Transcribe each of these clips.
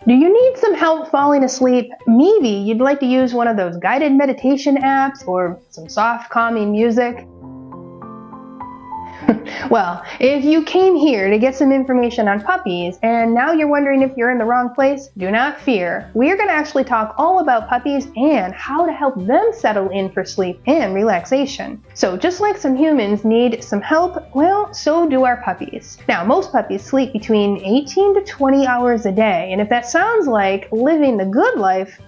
Do you need some help falling asleep? Maybe you'd like to use one of those guided meditation apps or some soft calming music. Well, if you came here to get some information on puppies and now you're wondering if you're in the wrong place, do not fear. We're going to actually talk all about puppies and how to help them settle in for sleep and relaxation. So just like some humans need some help, well, so do our puppies. Now, most puppies sleep between 18 to 20 hours a day, and if that sounds like living the good life,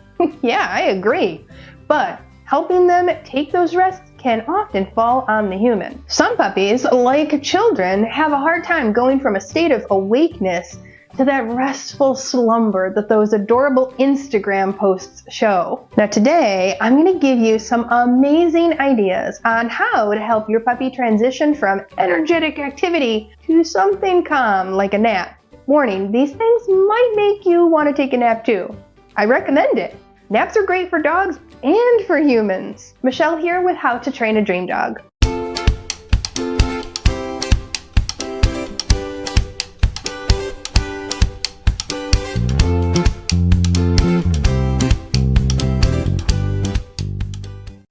yeah, I agree. But helping them take those rests can often fall on the human. Some puppies, like children, have a hard time going from a state of awakeness to that restful slumber that those adorable Instagram posts show. Now today, I'm going to give you some amazing ideas on how to help your puppy transition from energetic activity to something calm like a nap. Warning, these things might make you want to take a nap too. I recommend it. Naps are great for dogs and for humans. Michele here with How to Train a Dream Dog.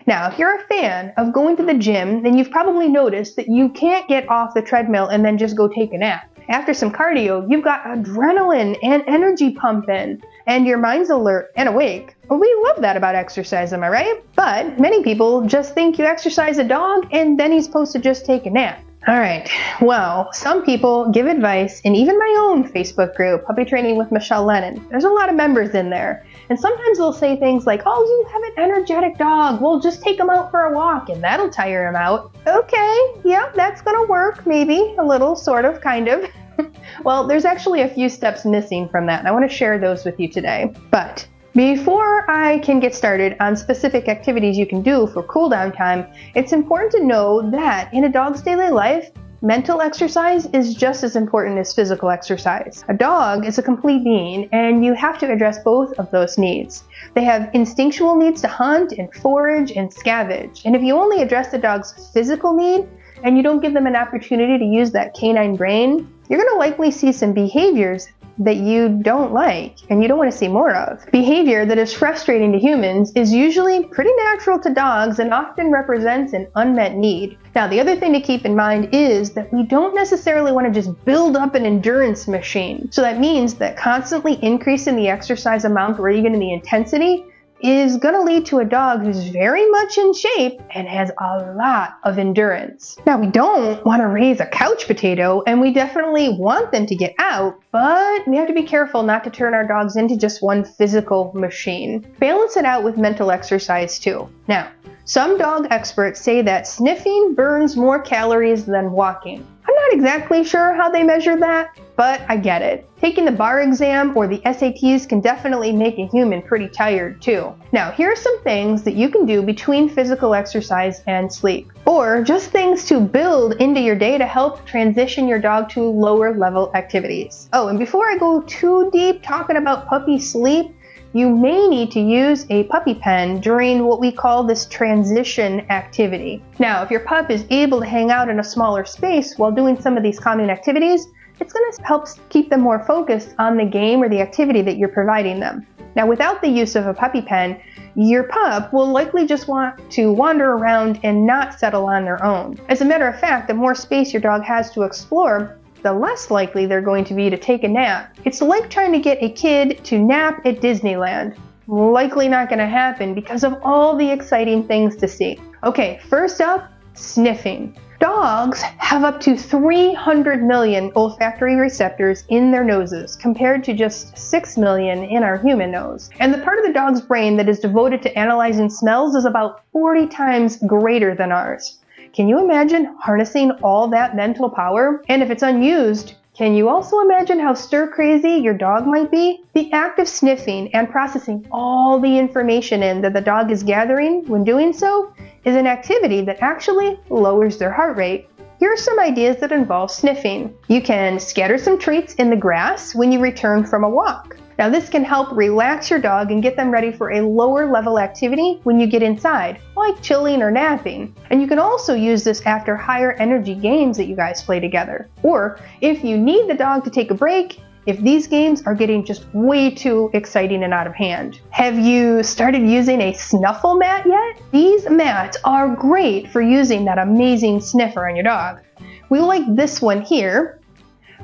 Now, if you're a fan of going to the gym, then you've probably noticed that you can't get off the treadmill and then just go take a nap. After some cardio, you've got adrenaline and energy pumping, and your mind's alert and awake. Well, we love that about exercise, am I right? But many people just think you exercise a dog and then he's supposed to just take a nap. Alright, well, some people give advice in even my own Facebook group, Puppy Training with Michele Lennon. There's a lot of members in there. And sometimes they'll say things like, oh, you have an energetic dog. Well, just take him out for a walk and that'll tire him out. Okay, yeah, that's gonna work, maybe, a little, sort of, kind of. Well, there's actually a few steps missing from that, and I want to share those with you today. But before I can get started on specific activities you can do for cool down time, it's important to know that in a dog's daily life, mental exercise is just as important as physical exercise. A dog is a complete being, and you have to address both of those needs. They have instinctual needs to hunt and forage and scavenge, and if you only address the dog's physical need and you don't give them an opportunity to use that canine brain, you're going to likely see some behaviors that you don't like and you don't want to see more of. Behavior that is frustrating to humans is usually pretty natural to dogs and often represents an unmet need. Now, the other thing to keep in mind is that we don't necessarily want to just build up an endurance machine. So that means that constantly increasing the exercise amount or even the intensity is going to lead to a dog who's very much in shape and has a lot of endurance. Now, we don't want to raise a couch potato, and we definitely want them to get out, but we have to be careful not to turn our dogs into just one physical machine. Balance it out with mental exercise too. Now, some dog experts say that sniffing burns more calories than walking. I'm not exactly sure how they measure that, but I get it. Taking the bar exam or the SATs can definitely make a human pretty tired too. Now, here are some things that you can do between physical exercise and sleep, or just things to build into your day to help transition your dog to lower level activities. Oh, and before I go too deep talking about puppy sleep, you may need to use a puppy pen during what we call this transition activity. Now, if your pup is able to hang out in a smaller space while doing some of these calming activities, it's going to help keep them more focused on the game or the activity that you're providing them. Now, without the use of a puppy pen, your pup will likely just want to wander around and not settle on their own. As a matter of fact, the more space your dog has to explore, the less likely they're going to be to take a nap. It's like trying to get a kid to nap at Disneyland. Likely not going to happen because of all the exciting things to see. Okay, first up, sniffing. Dogs have up to 300 million olfactory receptors in their noses, compared to just 6 million in our human nose. And the part of the dog's brain that is devoted to analyzing smells is about 40 times greater than ours. Can you imagine harnessing all that mental power? And if it's unused, can you also imagine how stir-crazy your dog might be? The act of sniffing and processing all the information in that the dog is gathering when doing so is an activity that actually lowers their heart rate. Here are some ideas that involve sniffing. You can scatter some treats in the grass when you return from a walk. Now, this can help relax your dog and get them ready for a lower level activity when you get inside, like chilling or napping. And you can also use this after higher energy games that you guys play together. Or if you need the dog to take a break, if these games are getting just way too exciting and out of hand. Have you started using a snuffle mat yet? These mats are great for using that amazing sniffer on your dog. We like this one here,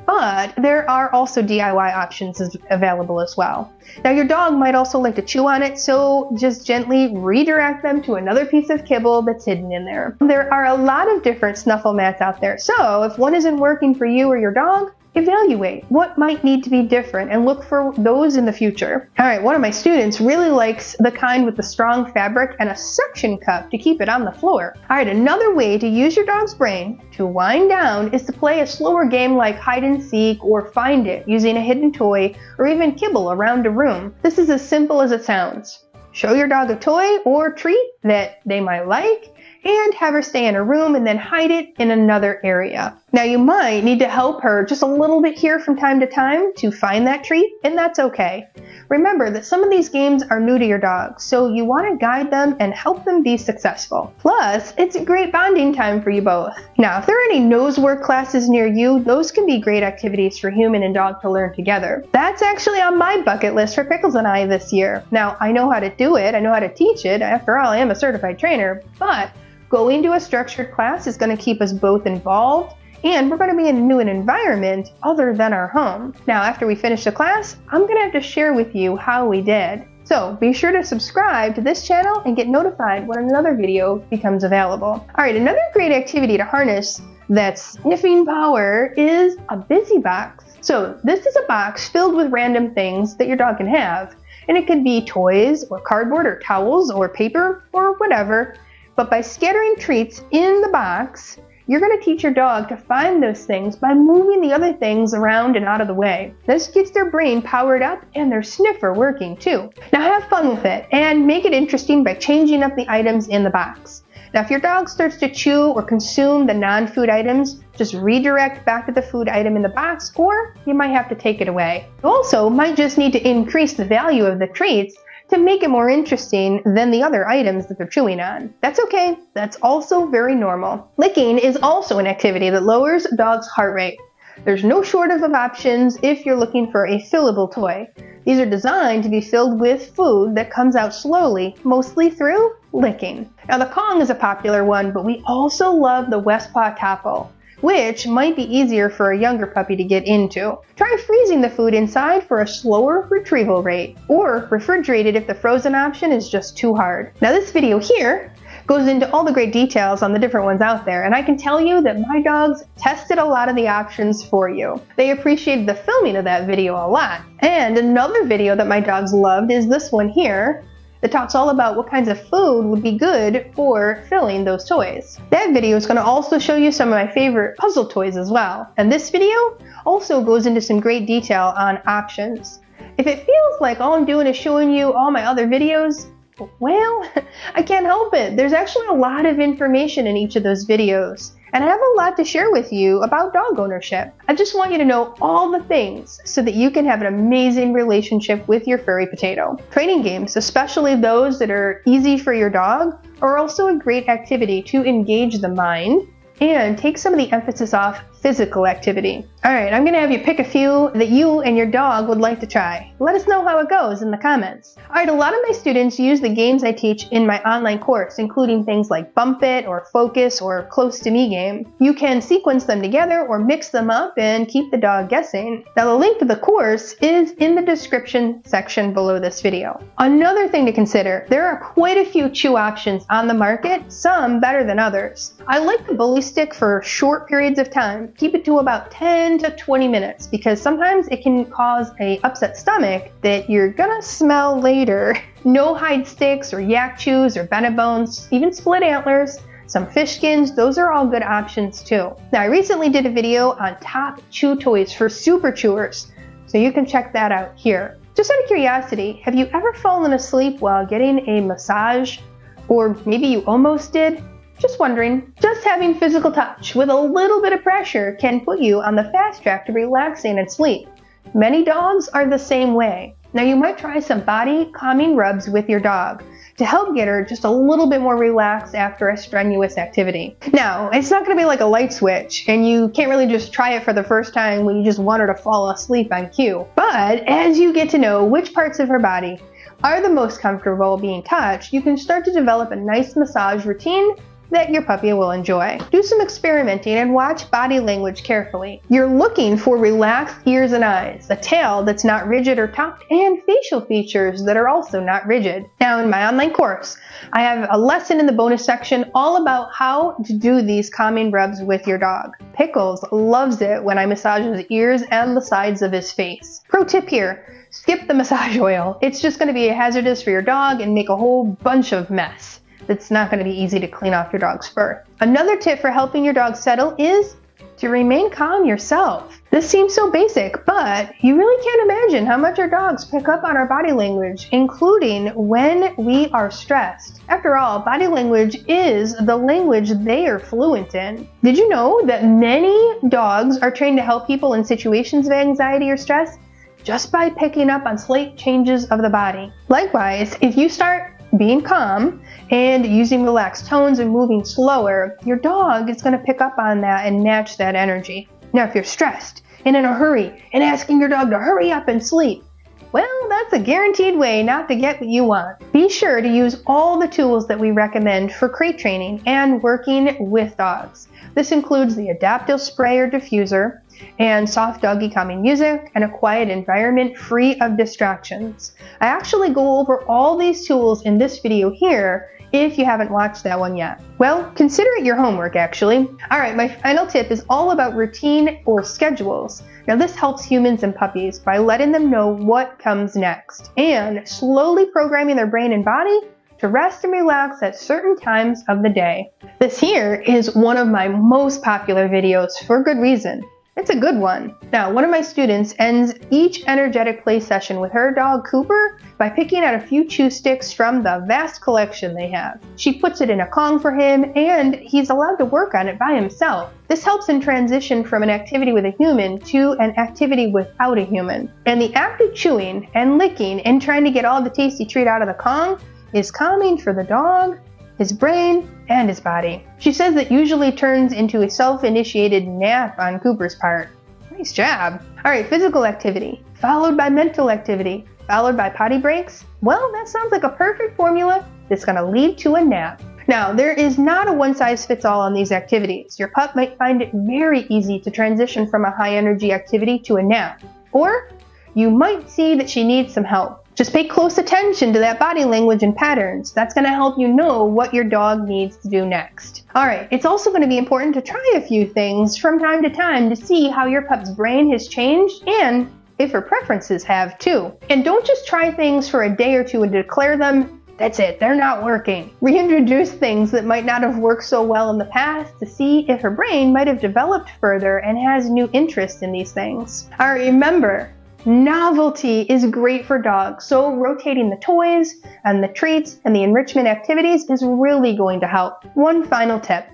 but there are also DIY options available as well. Now your dog might also like to chew on it, so just gently redirect them to another piece of kibble that's hidden in there. There are a lot of different snuffle mats out there, so if one isn't working for you or your dog, evaluate what might need to be different and look for those in the future. Alright, one of my students really likes the kind with the strong fabric and a suction cup to keep it on the floor. Alright, another way to use your dog's brain to wind down is to play a slower game like hide and seek or find it using a hidden toy or even kibble around a room. This is as simple as it sounds. Show your dog a toy or treat that they might like and have her stay in a room and then hide it in another area. Now you might need to help her just a little bit here from time to time to find that treat, and that's okay. Remember that some of these games are new to your dog, so you want to guide them and help them be successful. Plus, it's a great bonding time for you both. Now, if there are any nose work classes near you, those can be great activities for human and dog to learn together. That's actually on my bucket list for Pickles and I this year. Now, I know how to do it, I know how to teach it, after all, I am a certified trainer, but going to a structured class is going to keep us both involved, and we're going to be in a new environment other than our home. Now, after we finish the class, I'm going to have to share with you how we did. So be sure to subscribe to this channel and get notified when another video becomes available. Alright, another great activity to harness that sniffing power is a busy box. So this is a box filled with random things that your dog can have, and it could be toys or cardboard or towels or paper or whatever. But by scattering treats in the box, you're going to teach your dog to find those things by moving the other things around and out of the way. This gets their brain powered up and their sniffer working too. Now have fun with it and make it interesting by changing up the items in the box. Now if your dog starts to chew or consume the non-food items, just redirect back to the food item in the box, or you might have to take it away. You also might just need to increase the value of the treats to make it more interesting than the other items that they're chewing on. That's okay, that's also very normal. Licking is also an activity that lowers a dog's heart rate. There's no shortage of options if you're looking for a fillable toy. These are designed to be filled with food that comes out slowly, mostly through licking. Now the Kong is a popular one, but we also love the Westpaw Topple, which might be easier for a younger puppy to get into. Try freezing the food inside for a slower retrieval rate, or refrigerate it if the frozen option is just too hard. Now this video here goes into all the great details on the different ones out there, and I can tell you that my dogs tested a lot of the options for you. They appreciated the filming of that video a lot. And another video that my dogs loved is this one here, that talks all about what kinds of food would be good for filling those toys. That video is going to also show you some of my favorite puzzle toys as well. And this video also goes into some great detail on options. If it feels like all I'm doing is showing you all my other videos, well, I can't help it. There's actually a lot of information in each of those videos, and I have a lot to share with you about dog ownership. I just want you to know all the things so that you can have an amazing relationship with your furry potato. Training games, especially those that are easy for your dog, are also a great activity to engage the mind and take some of the emphasis off physical activity. Alright, I'm going to have you pick a few that you and your dog would like to try. Let us know how it goes in the comments. Alright, a lot of my students use the games I teach in my online course, including things like Bump It or Focus or Close to Me game. You can sequence them together or mix them up and keep the dog guessing. Now the link to the course is in the description section below this video. Another thing to consider, there are quite a few chew options on the market, some better than others. I like the bully stick for short periods of time. Keep it to about 10 to 20 minutes because sometimes it can cause an upset stomach that you're gonna smell later. No hide sticks or yak chews or bennett bones, even split antlers, some fish skins, those are all good options too. Now I recently did a video on top chew toys for super chewers, so you can check that out here. Just out of curiosity, have you ever fallen asleep while getting a massage? Or maybe you almost did? Just wondering. Just having physical touch with a little bit of pressure can put you on the fast track to relaxing and sleep. Many dogs are the same way. Now you might try some body calming rubs with your dog to help get her just a little bit more relaxed after a strenuous activity. Now, it's not going to be like a light switch, and you can't really just try it for the first time when you just want her to fall asleep on cue. But as you get to know which parts of her body are the most comfortable being touched, you can start to develop a nice massage routine that your puppy will enjoy. Do some experimenting and watch body language carefully. You're looking for relaxed ears and eyes, a tail that's not rigid or tucked, and facial features that are also not rigid. Now in my online course, I have a lesson in the bonus section all about how to do these calming rubs with your dog. Pickles loves it when I massage his ears and the sides of his face. Pro tip here, skip the massage oil. It's just going to be hazardous for your dog and make a whole bunch of mess. It's not going to be easy to clean off your dog's fur. Another tip for helping your dog settle is to remain calm yourself. This seems so basic, but you really can't imagine how much our dogs pick up on our body language, including when we are stressed. After all, body language is the language they are fluent in. Did you know that many dogs are trained to help people in situations of anxiety or stress just by picking up on slight changes of the body? Likewise, if you start being calm and using relaxed tones and moving slower, your dog is going to pick up on that and match that energy. Now, if you're stressed and in a hurry and asking your dog to hurry up and sleep, well, that's a guaranteed way not to get what you want. Be sure to use all the tools that we recommend for crate training and working with dogs. This includes the adaptive spray or diffuser, and soft doggy calming music, and a quiet environment free of distractions. I actually go over all these tools in this video here if you haven't watched that one yet. Well, consider it your homework actually. Alright, my final tip is all about routine or schedules. Now this helps humans and puppies by letting them know what comes next and slowly programming their brain and body to rest and relax at certain times of the day. This here is one of my most popular videos for good reason. It's a good one. Now, one of my students ends each energetic play session with her dog Cooper by picking out a few chew sticks from the vast collection they have. She puts it in a Kong for him, and he's allowed to work on it by himself. This helps him transition from an activity with a human to an activity without a human. And the act of chewing and licking and trying to get all the tasty treat out of the Kong is calming for the dog, his brain, and his body. She says it usually turns into a self-initiated nap on Cooper's part. Nice job. Alright, physical activity, followed by mental activity, followed by potty breaks. Well, that sounds like a perfect formula that's going to lead to a nap. Now, there is not a one-size-fits-all on these activities. Your pup might find it very easy to transition from a high-energy activity to a nap. Or you might see that she needs some help. Just pay close attention to that body language and patterns. That's going to help you know what your dog needs to do next. Alright, it's also going to be important to try a few things from time to time to see how your pup's brain has changed and if her preferences have too. And don't just try things for a day or two and declare them, that's it, they're not working. Reintroduce things that might not have worked so well in the past to see if her brain might have developed further and has new interest in these things. Alright, remember, novelty is great for dogs, so rotating the toys and the treats and the enrichment activities is really going to help. One final tip.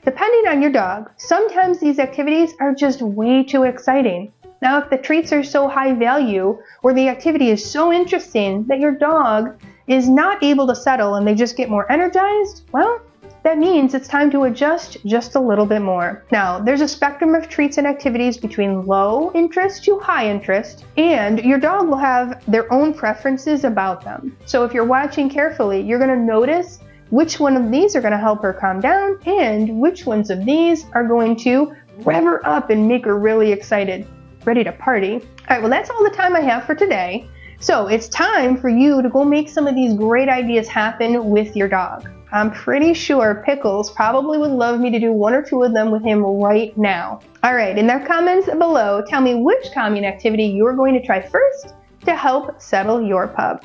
Depending on your dog, sometimes these activities are just way too exciting. Now, if the treats are so high value or the activity is so interesting that your dog is not able to settle and they just get more energized, well, that means it's time to adjust just a little bit more. Now, there's a spectrum of treats and activities between low interest to high interest, and your dog will have their own preferences about them. So if you're watching carefully, you're going to notice which one of these are going to help her calm down and which ones of these are going to rev her up and make her really excited, ready to party. All right, well, that's all the time I have for today. So it's time for you to go make some of these great ideas happen with your dog. I'm pretty sure Pickles probably would love me to do one or two of them with him right now. Alright, in the comments below, tell me which calming activity you're going to try first to help settle your pup.